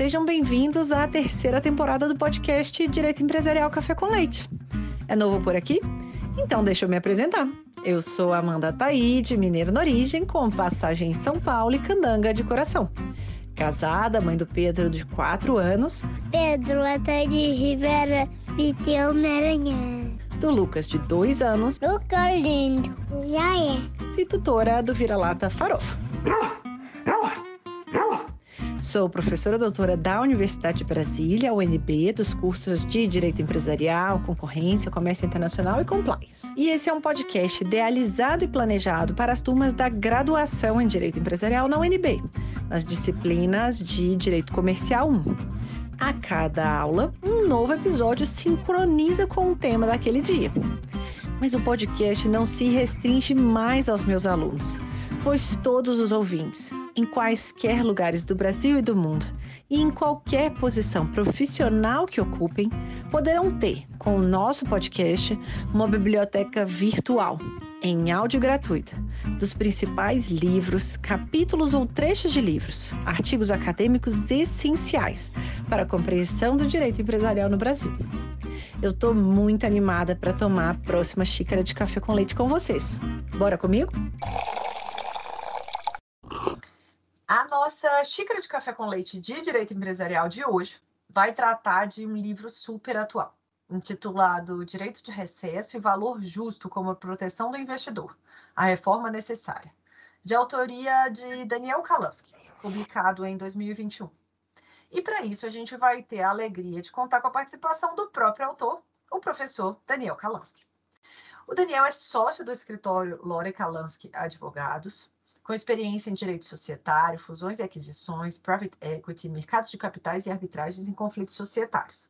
sejam bem-vindos à terceira temporada do podcast Direito Empresarial Café com Leite. É novo por aqui? Então deixa eu me apresentar. Eu sou Amanda Taide, mineira na origem, com passagem em São Paulo e candanga de coração. Casada, mãe do Pedro, de 4 anos. Pedro Ataide Rivera Piteu Maranhão. Do Lucas, de 2 anos. Lucas lindo. Já é. E tutora do Vira-Lata Farofa. Sou professora doutora da Universidade de Brasília, UNB, dos cursos de Direito Empresarial, Concorrência, Comércio Internacional e Compliance. E esse é um podcast idealizado e planejado para as turmas da graduação em Direito Empresarial na UNB, nas disciplinas de Direito Comercial 1. A cada aula, um novo episódio sincroniza com o tema daquele dia. Mas o podcast não se restringe mais aos meus alunos, pois todos os ouvintes, em quaisquer lugares do Brasil e do mundo, e em qualquer posição profissional que ocupem, poderão ter, com o nosso podcast, uma biblioteca virtual, em áudio gratuita, dos principais livros, capítulos ou trechos de livros, artigos acadêmicos essenciais para a compreensão do direito empresarial no Brasil. Eu estou muito animada para tomar a próxima xícara de café com leite com vocês. Bora comigo? A nossa xícara de café com leite de direito empresarial de hoje vai tratar de um livro super atual, intitulado Direito de Recesso e Valor Justo como a Proteção do Investidor, a Reforma Necessária, de autoria de Daniel Kalansky, publicado em 2021. E para isso a gente vai ter a alegria de contar com a participação do próprio autor, o professor Daniel Kalansky. O Daniel é sócio do escritório Lore Kalansky Advogados, com experiência em direito societário, fusões e aquisições, private equity, mercados de capitais e arbitragens em conflitos societários.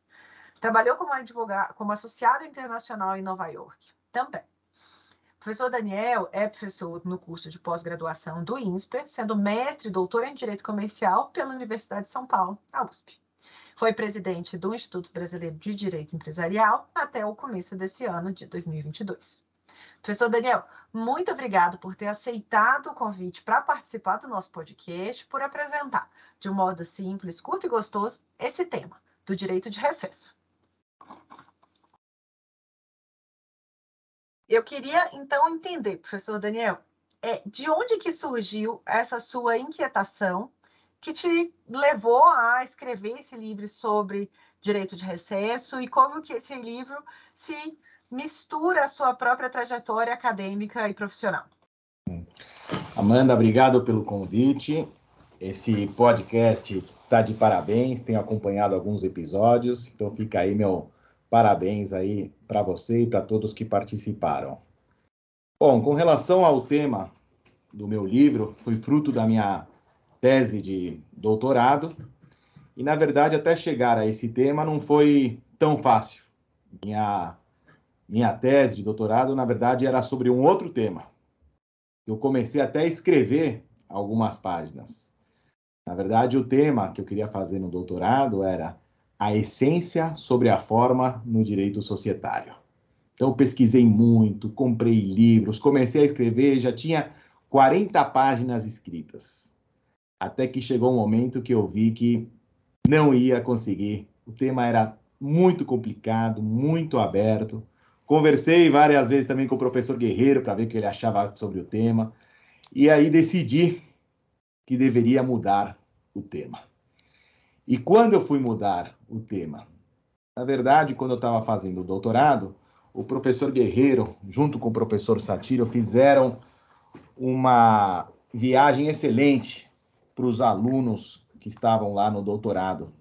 Trabalhou como advogado, como associado internacional em Nova York também. O professor Daniel é professor no curso de pós-graduação do INSPER, sendo mestre e doutor em Direito Comercial pela Universidade de São Paulo, a USP. Foi presidente do Instituto Brasileiro de Direito Empresarial até o começo desse ano de 2022. Professor Daniel, muito obrigado por ter aceitado o convite para participar do nosso podcast, por apresentar, de um modo simples, curto e gostoso, esse tema do direito de recesso. Eu queria, então, entender, professor Daniel, de onde que surgiu essa sua inquietação que te levou a escrever esse livro sobre direito de recesso e como que esse livro se mistura a sua própria trajetória acadêmica e profissional. Amanda, obrigado pelo convite. Esse podcast está de parabéns, tenho acompanhado alguns episódios, então fica aí meu parabéns aí para você e para todos que participaram. Bom, com relação ao tema do meu livro, foi fruto da minha tese de doutorado e, na verdade, até chegar a esse tema não foi tão fácil. Minha tese de doutorado, na verdade, era sobre um outro tema. Eu comecei até a escrever algumas páginas. Na verdade, o tema que eu queria fazer no doutorado era a essência sobre a forma no direito societário. Então, eu pesquisei muito, comprei livros, comecei a escrever, já tinha 40 páginas escritas. Até que chegou um momento que eu vi que não ia conseguir. O tema era muito complicado, muito aberto. Conversei várias vezes também com o professor Guerreiro para ver o que ele achava sobre o tema. E aí decidi que deveria mudar o tema. E quando eu fui mudar o tema? Na verdade, quando eu estava fazendo o doutorado, o professor Guerreiro, junto com o professor Satiro, fizeram uma viagem excelente para os alunos que estavam lá no doutorado,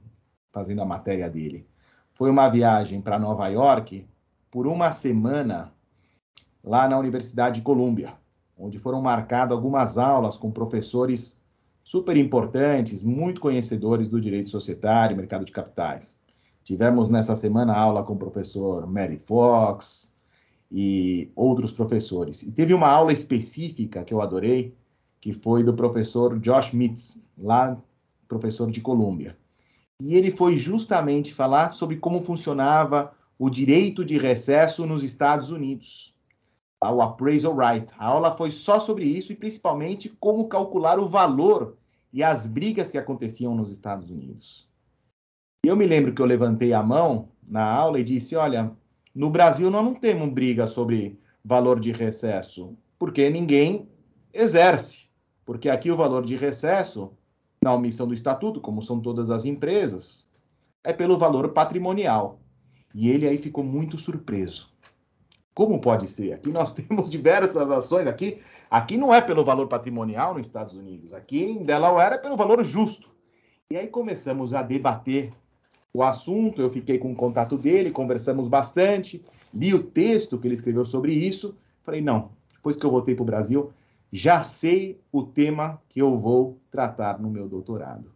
fazendo a matéria dele. Foi uma viagem para Nova York por uma semana lá na Universidade de Colômbia, onde foram marcadas algumas aulas com professores super importantes, muito conhecedores do direito societário e mercado de capitais. Tivemos nessa semana aula com o professor Meredith Fox e outros professores. E teve uma aula específica que eu adorei, que foi do professor Josh Mitz, lá professor de Colômbia. E ele foi justamente falar sobre como funcionava o direito de recesso nos Estados Unidos, o appraisal right. A aula foi só sobre isso e principalmente como calcular o valor e as brigas que aconteciam nos Estados Unidos. E eu me lembro que eu levantei a mão na aula e disse, olha, no Brasil nós não temos briga sobre valor de recesso, porque ninguém exerce. Porque aqui o valor de recesso, na omissão do estatuto, como são todas as empresas, é pelo valor patrimonial. E ele aí ficou muito surpreso. Como pode ser? Aqui nós temos diversas ações. Aqui não é pelo valor patrimonial nos Estados Unidos. Aqui em Delaware é pelo valor justo. E aí começamos a debater o assunto. Eu fiquei com o contato dele, conversamos bastante, li o texto que ele escreveu sobre isso. Falei, não, depois que eu voltei para o Brasil, já sei o tema que eu vou tratar no meu doutorado.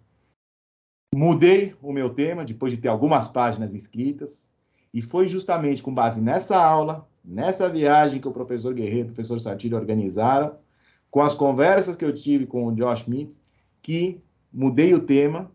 Mudei o meu tema, depois de ter algumas páginas escritas, e foi justamente com base nessa aula, nessa viagem que o professor Guerreiro e o professor Sartiri organizaram, com as conversas que eu tive com o Josh Mintz, que mudei o tema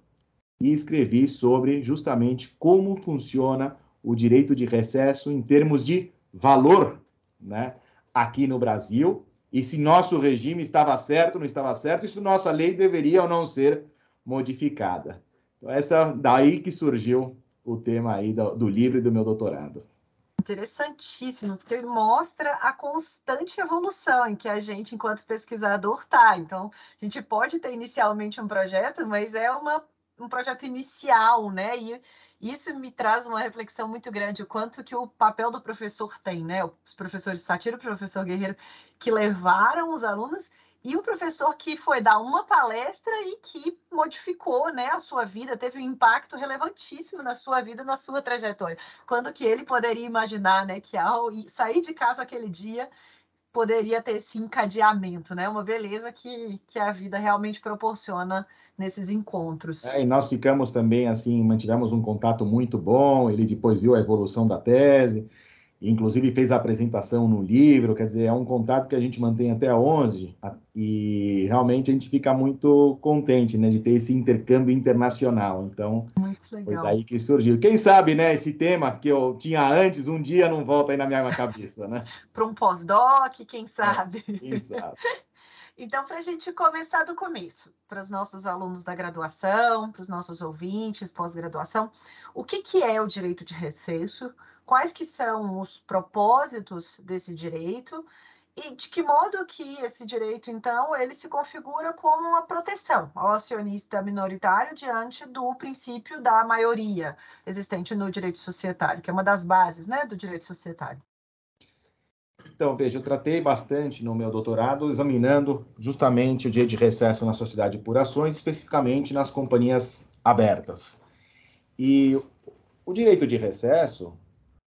e escrevi sobre justamente como funciona o direito de recesso em termos de valor, né, aqui no Brasil, e se nosso regime estava certo, não estava certo, e se nossa lei deveria ou não ser modificada. Então, daí que surgiu o tema aí do livro e do meu doutorado. Interessantíssimo, porque ele mostra a constante evolução em que a gente, enquanto pesquisador, está. Então, a gente pode ter inicialmente um projeto, mas é um projeto inicial, né? E isso me traz uma reflexão muito grande, o quanto que o papel do professor tem, né? Os professores Sartiri, o professor Guerreiro, que levaram os alunos, e o professor que foi dar uma palestra e que modificou, né, a sua vida, teve um impacto relevantíssimo na sua vida, na sua trajetória. Quando que ele poderia imaginar, né, que ao sair de casa aquele dia poderia ter esse encadeamento, né? Uma beleza que a vida realmente proporciona nesses encontros. E nós ficamos também, assim, mantivemos um contato muito bom, ele depois viu a evolução da tese, inclusive fez a apresentação no livro, quer dizer, é um contato que a gente mantém até hoje, e realmente a gente fica muito contente, né, de ter esse intercâmbio internacional. Então, muito legal. Foi daí que surgiu. Quem sabe, né, esse tema que eu tinha antes, um dia não volta aí na minha cabeça, né? Para um pós-doc, quem sabe? Quem sabe. Então, para a gente começar do começo, para os nossos alunos da graduação, para os nossos ouvintes, pós-graduação, o que é o direito de recesso? Quais que são os propósitos desse direito? E de que modo que esse direito, então, ele se configura como uma proteção ao acionista minoritário diante do princípio da maioria existente no direito societário, que é uma das bases, né, do direito societário. Então, veja, eu tratei bastante no meu doutorado examinando justamente o direito de recesso na sociedade por ações, especificamente nas companhias abertas. E o direito de recesso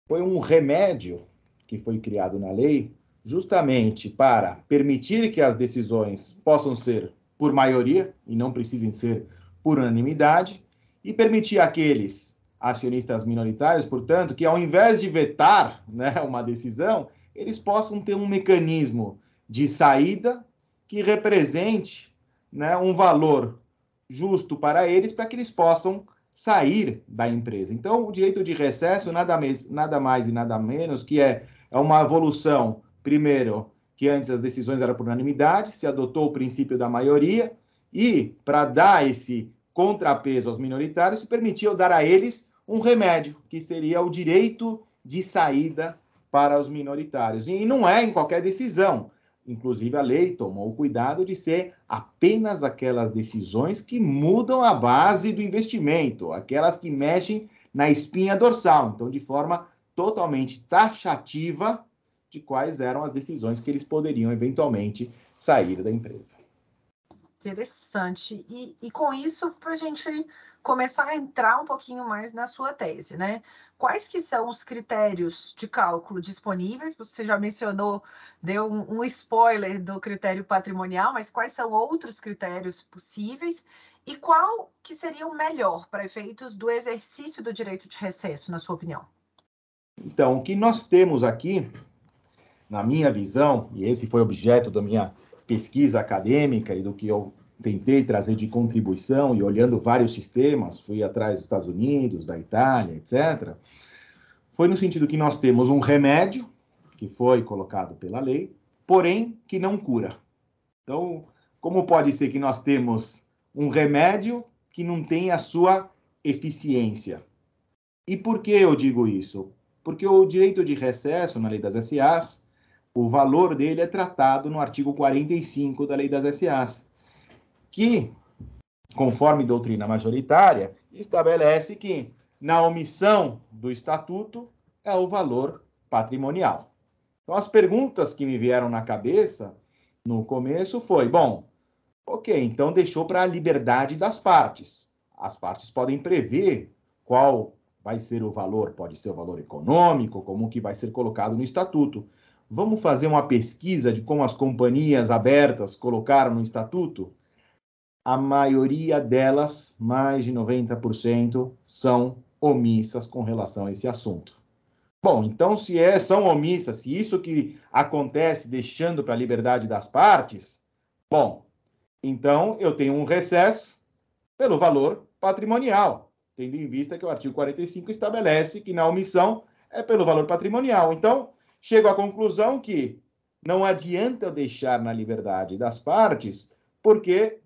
foi um remédio que foi criado na lei justamente para permitir que as decisões possam ser por maioria e não precisem ser por unanimidade, e permitir àqueles acionistas minoritários, portanto, que ao invés de vetar, né, uma decisão, eles possam ter um mecanismo de saída que represente, né, um valor justo para eles, para que eles possam sair da empresa. Então, o direito de recesso nada mais e nada menos que é uma evolução, primeiro, que antes as decisões eram por unanimidade, se adotou o princípio da maioria, e para dar esse contrapeso aos minoritários, se permitiu dar a eles um remédio, que seria o direito de saída para os minoritários. E não é em qualquer decisão. Inclusive, a lei tomou o cuidado de ser apenas aquelas decisões que mudam a base do investimento, aquelas que mexem na espinha dorsal. Então, de forma totalmente taxativa de quais eram as decisões que eles poderiam, eventualmente, sair da empresa. Interessante. E com isso, para a gente começar a entrar um pouquinho mais na sua tese, né? Quais que são os critérios de cálculo disponíveis? Você já mencionou, deu um spoiler do critério patrimonial, mas quais são outros critérios possíveis? E qual que seria o melhor para efeitos do exercício do direito de recesso, na sua opinião? Então, o que nós temos aqui, na minha visão, e esse foi objeto da minha pesquisa acadêmica e do que eu tentei trazer de contribuição, e olhando vários sistemas, fui atrás dos Estados Unidos, da Itália, etc., foi no sentido que nós temos um remédio, que foi colocado pela lei, porém que não cura. Então, como pode ser que nós temos um remédio que não tem a sua eficiência. E por que eu digo isso? Porque o direito de recesso na lei das SAs, o valor dele é tratado no artigo 45 da lei das SAs, que, conforme doutrina majoritária, estabelece que, na omissão do estatuto, é o valor patrimonial. Então, as perguntas que me vieram na cabeça no começo foi, bom, ok, então deixou para a liberdade das partes. As partes podem prever qual vai ser o valor, pode ser o valor econômico, como que vai ser colocado no estatuto. Vamos fazer uma pesquisa de como as companhias abertas colocaram no estatuto? A maioria delas, mais de 90%, são omissas com relação a esse assunto. Bom, então se são omissas, se isso que acontece deixando para a liberdade das partes, bom, então eu tenho um recesso pelo valor patrimonial, tendo em vista que o artigo 45 estabelece que na omissão é pelo valor patrimonial. Então, chego à conclusão que não adianta eu deixar na liberdade das partes, porque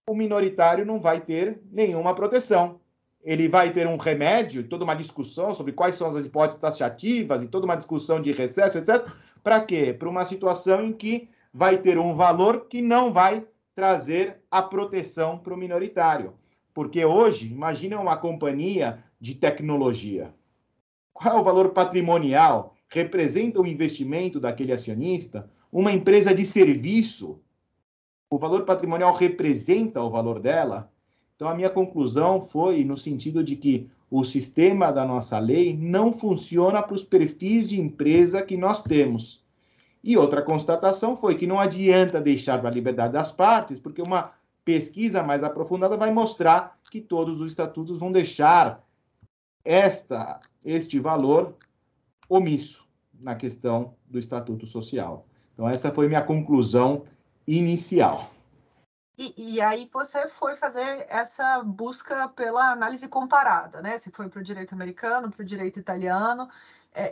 o minoritário não vai ter nenhuma proteção. Ele vai ter um remédio, toda uma discussão sobre quais são as hipóteses taxativas e toda uma discussão de recesso, etc. Para quê? Para uma situação em que vai ter um valor que não vai trazer a proteção para o minoritário. Porque hoje, imagina uma companhia de tecnologia. Qual é o valor patrimonial? Representa o investimento daquele acionista? Uma empresa de serviço, o valor patrimonial representa o valor dela? Então, a minha conclusão foi no sentido de que o sistema da nossa lei não funciona para os perfis de empresa que nós temos. E outra constatação foi que não adianta deixar para a liberdade das partes, porque uma pesquisa mais aprofundada vai mostrar que todos os estatutos vão deixar este valor omisso na questão do estatuto social. Então, essa foi minha conclusão inicial. E aí você foi fazer essa busca pela análise comparada, né? Você foi para o direito americano, para o direito italiano.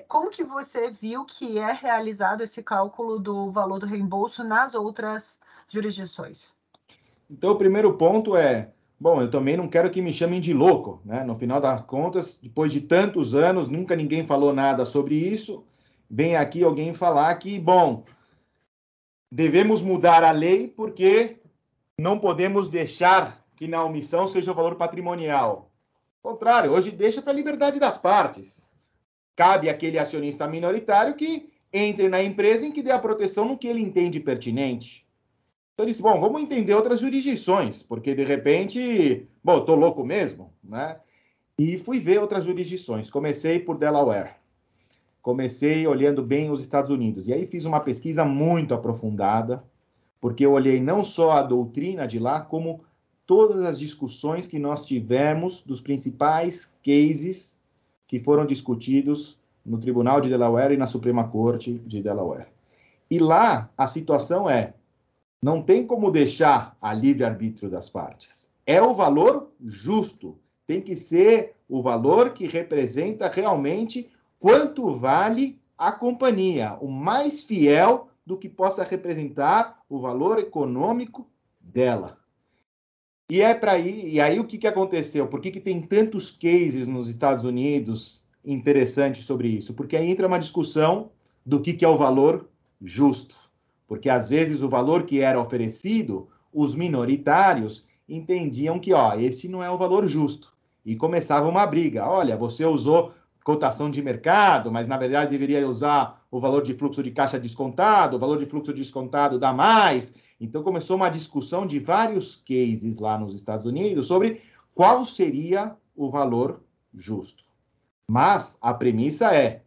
Como que você viu que é realizado esse cálculo do valor do reembolso nas outras jurisdições? Então, o primeiro ponto é, bom, eu também não quero que me chamem de louco, né? No final das contas, depois de tantos anos, nunca ninguém falou nada sobre isso. Vem aqui alguém falar que, bom, devemos mudar a lei porque não podemos deixar que na omissão seja o valor patrimonial. Ao contrário, hoje deixa para a liberdade das partes. Cabe àquele acionista minoritário que entre na empresa em que dê a proteção no que ele entende pertinente. Então, eu disse, bom, vamos entender outras jurisdições, porque, de repente, bom, eu tô louco mesmo, né? E fui ver outras jurisdições. Comecei por Delaware. Comecei olhando bem os Estados Unidos. E aí fiz uma pesquisa muito aprofundada, porque eu olhei não só a doutrina de lá, como todas as discussões que nós tivemos dos principais cases que foram discutidos no Tribunal de Delaware e na Suprema Corte de Delaware. E lá a situação não tem como deixar a livre-arbítrio das partes. É o valor justo. Tem que ser o valor que representa realmente quanto vale a companhia, o mais fiel do que possa representar o valor econômico dela. E aí o que aconteceu? Por que tem tantos cases nos Estados Unidos interessantes sobre isso? Porque aí entra uma discussão do que é o valor justo. Porque, às vezes, o valor que era oferecido, os minoritários entendiam que, esse não é o valor justo. E começava uma briga. Olha, você usou cotação de mercado, mas, na verdade, deveria usar o valor de fluxo de caixa descontado, o valor de fluxo descontado dá mais. Então, começou uma discussão de vários cases lá nos Estados Unidos sobre qual seria o valor justo. Mas a premissa é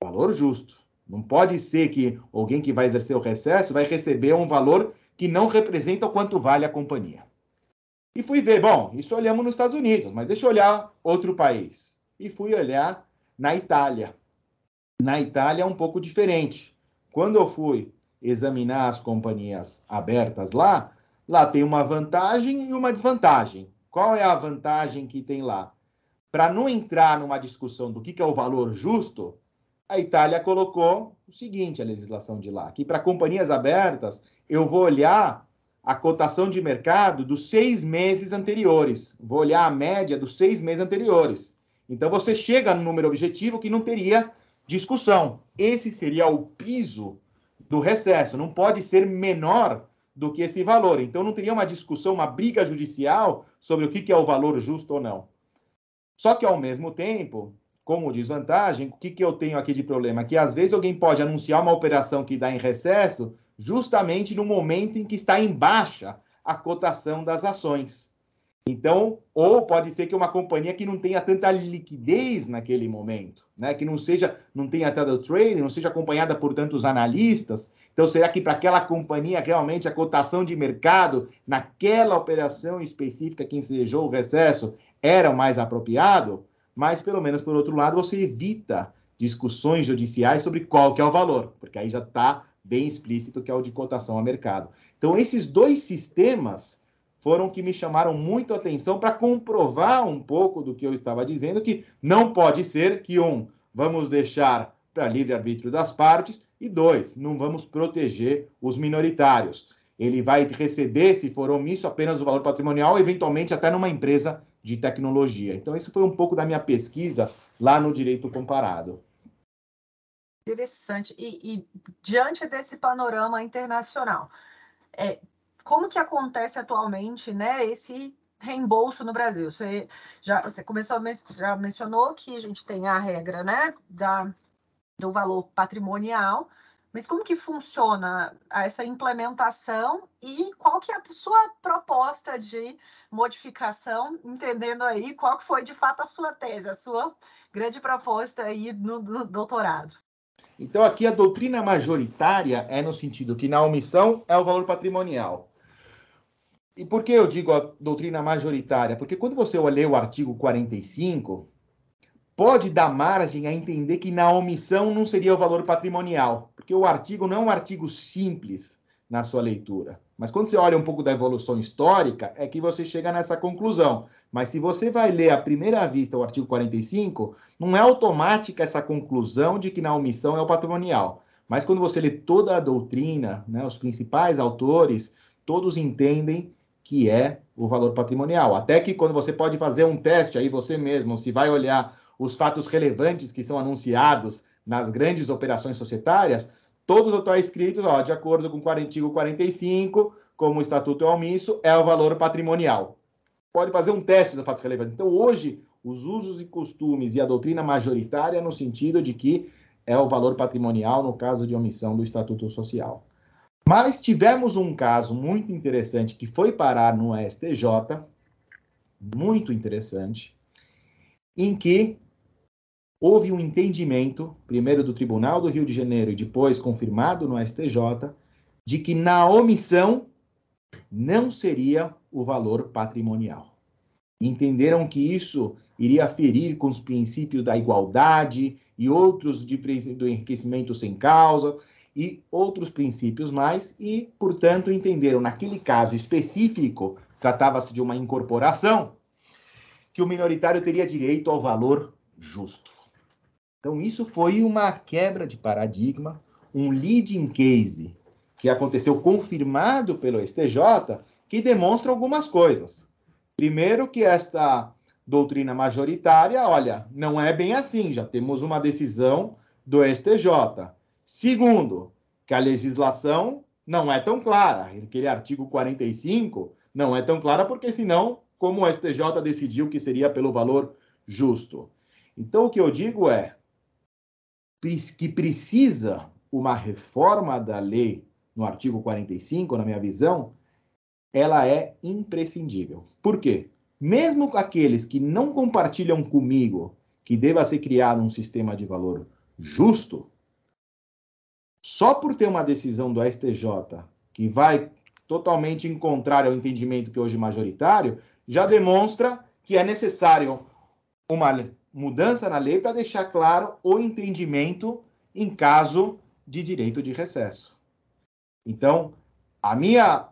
valor justo. Não pode ser que alguém que vai exercer o recesso vai receber um valor que não representa o quanto vale a companhia. E fui ver, bom, isso olhamos nos Estados Unidos, mas deixa eu olhar outro país. E fui olhar na Itália. Na Itália é um pouco diferente. Quando eu fui examinar as companhias abertas lá tem uma vantagem e uma desvantagem. Qual é a vantagem que tem lá? Para não entrar numa discussão do que é o valor justo, a Itália colocou o seguinte, a legislação de lá, que para companhias abertas, eu vou olhar a cotação de mercado dos 6 meses anteriores. Vou olhar a média dos 6 meses anteriores. Então, você chega no número objetivo que não teria discussão. Esse seria o piso do recesso. Não pode ser menor do que esse valor. Então, não teria uma discussão, uma briga judicial sobre o que é o valor justo ou não. Só que, ao mesmo tempo, como desvantagem, o que eu tenho aqui de problema? Que, às vezes, alguém pode anunciar uma operação que dá em recesso justamente no momento em que está em baixa a cotação das ações. Então, ou pode ser que uma companhia que não tenha tanta liquidez naquele momento, né? Que não tenha tanto trading, não seja acompanhada por tantos analistas. Então, será que para aquela companhia realmente a cotação de mercado naquela operação específica que ensejou o recesso era o mais apropriado? Mas, pelo menos, por outro lado, você evita discussões judiciais sobre qual que é o valor, porque aí já está bem explícito que é o de cotação a mercado. Então, esses dois sistemas foram que me chamaram muito a atenção para comprovar um pouco do que eu estava dizendo, que não pode ser que, vamos deixar para livre-arbítrio das partes, e 2, não vamos proteger os minoritários. Ele vai receber, se for omisso, apenas o valor patrimonial, eventualmente até numa empresa de tecnologia. Então, isso foi um pouco da minha pesquisa lá no direito comparado. Interessante. E diante desse panorama internacional, como que acontece atualmente, né, esse reembolso no Brasil? Você já mencionou que a gente tem a regra, né, do valor patrimonial, mas como que funciona essa implementação e qual que é a sua proposta de modificação, entendendo aí qual que foi de fato a sua tese, a sua grande proposta aí no doutorado? Então, aqui a doutrina majoritária é no sentido que na omissão é o valor patrimonial. E por que eu digo a doutrina majoritária? Porque quando você lê o artigo 45, pode dar margem a entender que na omissão não seria o valor patrimonial, porque o artigo não é um artigo simples na sua leitura. Mas quando você olha um pouco da evolução histórica, é que você chega nessa conclusão. Mas se você vai ler à primeira vista o artigo 45, não é automática essa conclusão de que na omissão é o patrimonial. Mas quando você lê toda a doutrina, né, os principais autores, todos entendem que é o valor patrimonial. Até que quando você pode fazer um teste aí você mesmo, se vai olhar os fatos relevantes que são anunciados nas grandes operações societárias, todos estão escritos, de acordo com o artigo 45, como o Estatuto é omisso, é o valor patrimonial. Pode fazer um teste dos fatos relevantes. Então, hoje, os usos e costumes e a doutrina majoritária no sentido de que é o valor patrimonial no caso de omissão do Estatuto Social. Mas tivemos um caso muito interessante que foi parar no STJ, muito interessante, em que houve um entendimento, primeiro do Tribunal do Rio de Janeiro e depois confirmado no STJ, de que na omissão não seria o valor patrimonial. Entenderam que isso iria ferir com os princípios da igualdade e outros do enriquecimento sem causa e outros princípios mais e, portanto, entenderam naquele caso específico, tratava-se de uma incorporação, que o minoritário teria direito ao valor justo. Então, isso foi uma quebra de paradigma, um leading case que aconteceu confirmado pelo STJ, que demonstra algumas coisas. Primeiro, que esta doutrina majoritária, olha, não é bem assim, já temos uma decisão do STJ. Segundo, que a legislação não é tão clara, aquele artigo 45 não é tão clara, porque senão, como o STJ decidiu que seria pelo valor justo. Então, o que eu digo é que precisa uma reforma da lei no artigo 45, na minha visão, ela é imprescindível. Por quê? Mesmo aqueles que não compartilham comigo que deva ser criado um sistema de valor justo, só por ter uma decisão do STJ que vai totalmente em contrário ao entendimento que hoje é majoritário, já demonstra que é necessário uma mudança na lei para deixar claro o entendimento em caso de direito de recesso. Então, a minha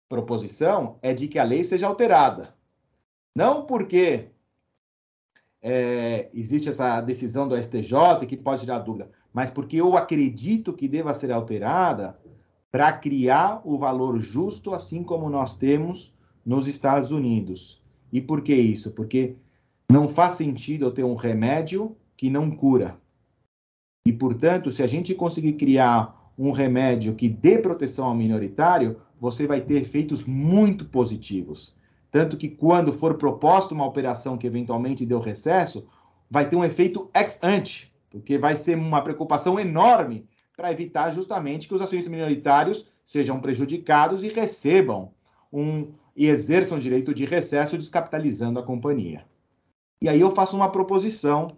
proposição é de que a lei seja alterada. Não porque existe essa decisão do STJ que pode gerar dúvida, mas porque eu acredito que deva ser alterada para criar o valor justo, assim como nós temos nos Estados Unidos. E por que isso? Porque não faz sentido eu ter um remédio que não cura. E, portanto, se a gente conseguir criar um remédio que dê proteção ao minoritário, você vai ter efeitos muito positivos. Tanto que quando for proposta uma operação que eventualmente deu recesso, vai ter um efeito ex ante, porque vai ser uma preocupação enorme para evitar justamente que os acionistas minoritários sejam prejudicados e recebam e exerçam o direito de recesso, descapitalizando a companhia. E aí eu faço uma proposição,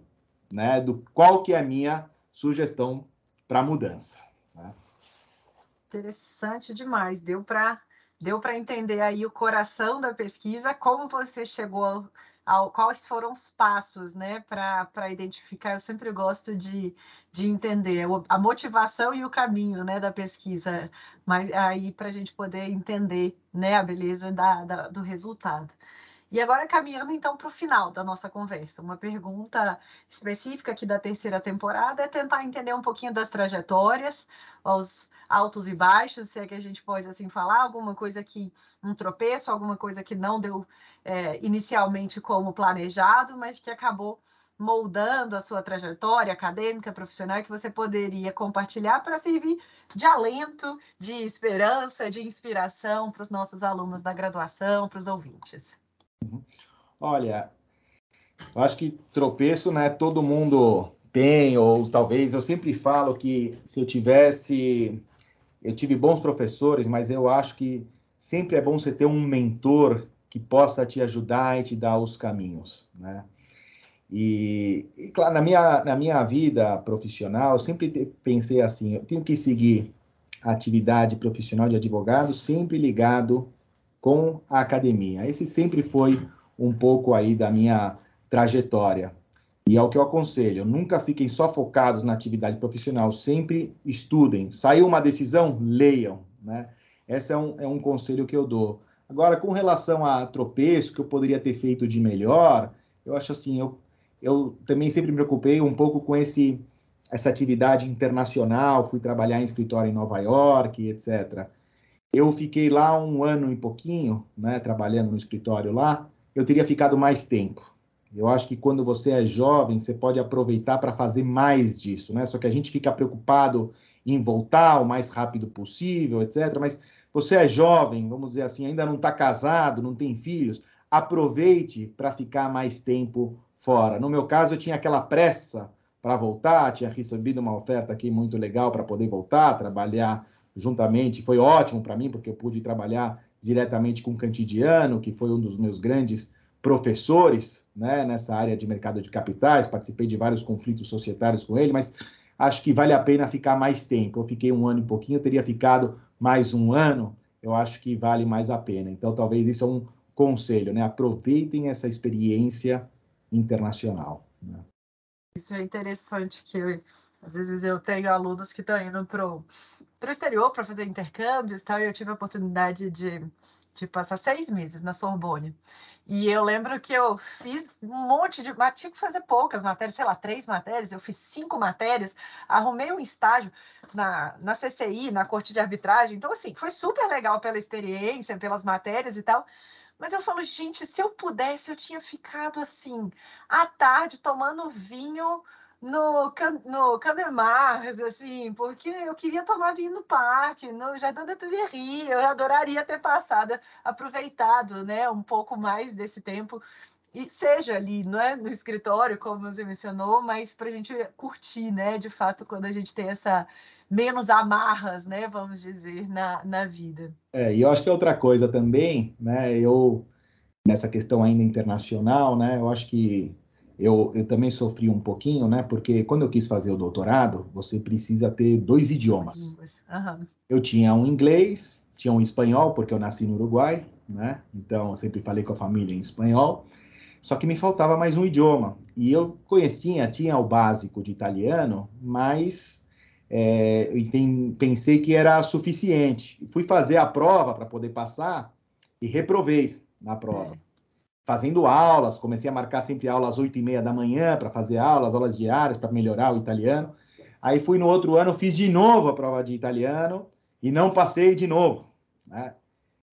né, do qual que é a minha sugestão para mudança. Né? Interessante demais. Deu para entender aí o coração da pesquisa, como você chegou quais foram os passos, né, para identificar. Eu sempre gosto de entender a motivação e o caminho, né, da pesquisa, mas aí para a gente poder entender, né, a beleza do resultado. E agora, caminhando então para o final da nossa conversa, uma pergunta específica aqui da terceira temporada é tentar entender um pouquinho das trajetórias, os altos e baixos, se é que a gente pode assim falar, alguma coisa que, um tropeço, alguma coisa que não deu inicialmente como planejado, mas que acabou moldando a sua trajetória acadêmica, profissional, que você poderia compartilhar para servir de alento, de esperança, de inspiração para os nossos alunos da graduação, para os ouvintes. Olha, eu acho que tropeço, né, todo mundo tem, ou talvez, eu sempre falo que se eu tive bons professores, mas eu acho que sempre é bom você ter um mentor que possa te ajudar e te dar os caminhos, né? E claro, na minha vida profissional, eu sempre pensei assim, eu tenho que seguir a atividade profissional de advogado sempre ligado com a academia. Esse sempre foi um pouco aí da minha trajetória. E é o que eu aconselho, nunca fiquem só focados na atividade profissional, sempre estudem. Saiu uma decisão, leiam, né? Esse é um conselho que eu dou. Agora, com relação a tropeço, que eu poderia ter feito de melhor, eu acho assim, eu também sempre me preocupei um pouco com essa atividade internacional, fui trabalhar em escritório em Nova York, etc. Eu fiquei lá 1 ano e pouquinho, né, trabalhando no escritório lá, eu teria ficado mais tempo. Eu acho que quando você é jovem, você pode aproveitar para fazer mais disso, né? Só que a gente fica preocupado em voltar o mais rápido possível, etc. Mas você é jovem, vamos dizer assim, ainda não está casado, não tem filhos, aproveite para ficar mais tempo fora. No meu caso, eu tinha aquela pressa para voltar, tinha recebido uma oferta aqui muito legal para poder voltar, trabalhar juntamente, foi ótimo para mim, porque eu pude trabalhar diretamente com o Cantidiano, que foi um dos meus grandes professores, né, nessa área de mercado de capitais, participei de vários conflitos societários com ele, mas acho que vale a pena ficar mais tempo. Eu fiquei 1 ano e pouquinho, eu teria ficado mais 1 ano, eu acho que vale mais a pena. Então, talvez isso é um conselho, né? Aproveitem essa experiência internacional. Né? Isso é interessante, que às vezes eu tenho alunos que estão indo para o exterior para fazer intercâmbios, tal, e eu tive a oportunidade de passar 6 meses na Sorbonne. E eu lembro que eu fiz um monte de... Mas tinha que fazer poucas matérias, sei lá, 3 matérias, eu fiz 5 matérias, arrumei um estágio na CCI, na Corte de Arbitragem. Então, assim, foi super legal pela experiência, pelas matérias e tal. Mas eu falo, gente, se eu pudesse, eu tinha ficado assim, à tarde, tomando vinho no Candermars, assim, porque eu queria tomar vinho no parque, no Jardim da Tuileries. Eu adoraria ter aproveitado, né, um pouco mais desse tempo, e seja ali, não é, no escritório, como você mencionou, mas para a gente curtir, né, de fato, quando a gente tem menos amarras, né, vamos dizer, na vida. E eu acho que é outra coisa também, né, nessa questão ainda internacional, né, eu acho que eu também sofri um pouquinho, né, porque quando eu quis fazer o doutorado, você precisa ter 2 idiomas. Uhum. Eu tinha um inglês, tinha um espanhol, porque eu nasci no Uruguai, né, então eu sempre falei com a família em espanhol, só que me faltava mais um idioma. E eu tinha o básico de italiano, mas pensei que era suficiente. Fui fazer a prova para poder passar e reprovei na prova. Fazendo aulas, comecei a marcar sempre aulas às 8h30 da manhã para fazer aulas diárias para melhorar o italiano. Aí fui no outro ano, fiz de novo a prova de italiano e não passei de novo, né?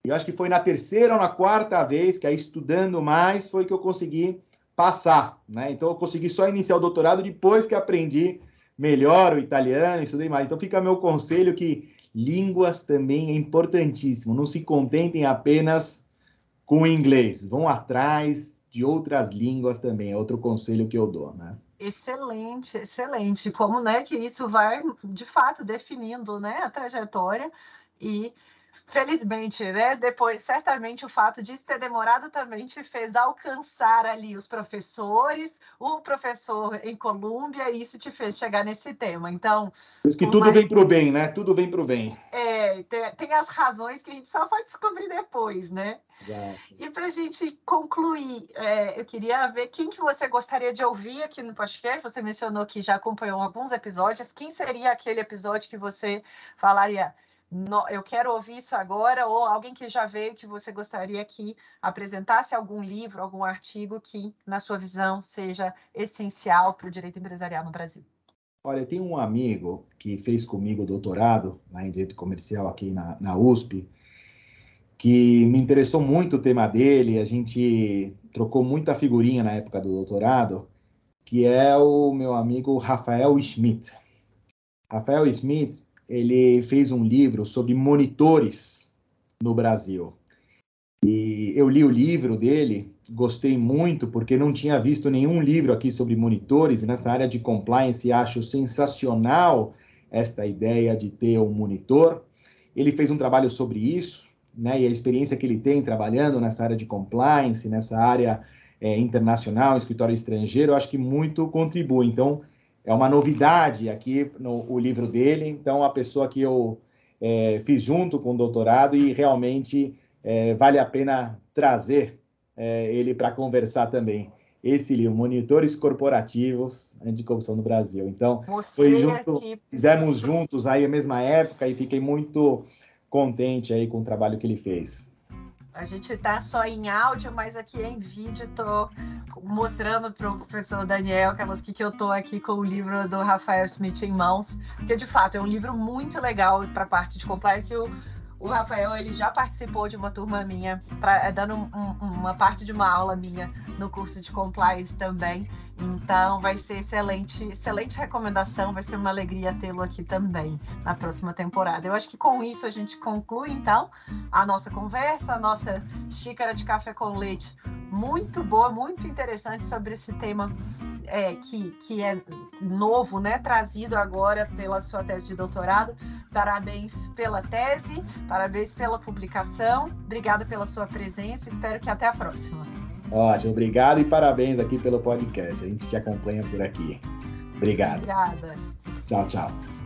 E eu acho que foi na terceira ou na quarta vez, que aí estudando mais, foi que eu consegui passar, né? Então eu consegui só iniciar o doutorado depois que aprendi melhor o italiano, estudei mais. Então fica meu conselho que línguas também é importantíssimo. Não se contentem apenas com o inglês. Vão atrás de outras línguas também. É outro conselho que eu dou, né? Excelente, excelente. Como, né, que isso vai, de fato, definindo, né, a trajetória e, felizmente, né, depois, certamente, o fato de isso ter demorado também te fez alcançar ali os professores, o professor em Colômbia, e isso te fez chegar nesse tema. Então... Por isso que tudo vem para o bem, né? Tudo vem para o bem. Tem as razões que a gente só vai descobrir depois, né? Exato. E para a gente concluir, eu queria ver quem que você gostaria de ouvir aqui no podcast. Você mencionou que já acompanhou alguns episódios. Quem seria aquele episódio que você falaria, eu quero ouvir isso agora? Ou alguém que já veio que você gostaria que apresentasse algum livro, algum artigo que, na sua visão, seja essencial para o direito empresarial no Brasil? Olha, tem um amigo que fez comigo doutorado lá em Direito Comercial aqui na USP, que me interessou muito o tema dele, a gente trocou muita figurinha na época do doutorado, que é o meu amigo Rafael Schmidt. Rafael Schmidt, ele fez um livro sobre monitores no Brasil. E eu li o livro dele, gostei muito, porque não tinha visto nenhum livro aqui sobre monitores, e nessa área de compliance acho sensacional esta ideia de ter um monitor. Ele fez um trabalho sobre isso, né, e a experiência que ele tem trabalhando nessa área de compliance, nessa área internacional, escritório estrangeiro, eu acho que muito contribui. Então, é uma novidade aqui o livro dele, então a pessoa que eu fiz junto com o doutorado e realmente... vale a pena trazer ele para conversar também. Esse livro, Monitores Corporativos Anticorrupção no Brasil. Então, fizemos juntos aí a mesma época e fiquei muito contente aí com o trabalho que ele fez. A gente está só em áudio, mas aqui em vídeo estou mostrando para o professor Daniel que eu estou aqui com o livro do Rafael Schmidt em mãos, porque de fato é um livro muito legal para a parte de compliance. O Rafael, ele já participou de uma turma minha, dando uma parte de uma aula minha no curso de compliance também. Então, vai ser excelente recomendação, vai ser uma alegria tê-lo aqui também na próxima temporada. Eu acho que com isso a gente conclui, então, a nossa conversa, a nossa xícara de café com leite muito boa, muito interessante sobre esse tema que é novo, né, trazido agora pela sua tese de doutorado. Parabéns pela tese, parabéns pela publicação, obrigada pela sua presença, espero que até a próxima. Ótimo, obrigado e parabéns aqui pelo podcast, a gente te acompanha por aqui. Obrigado. Obrigada. Tchau, tchau.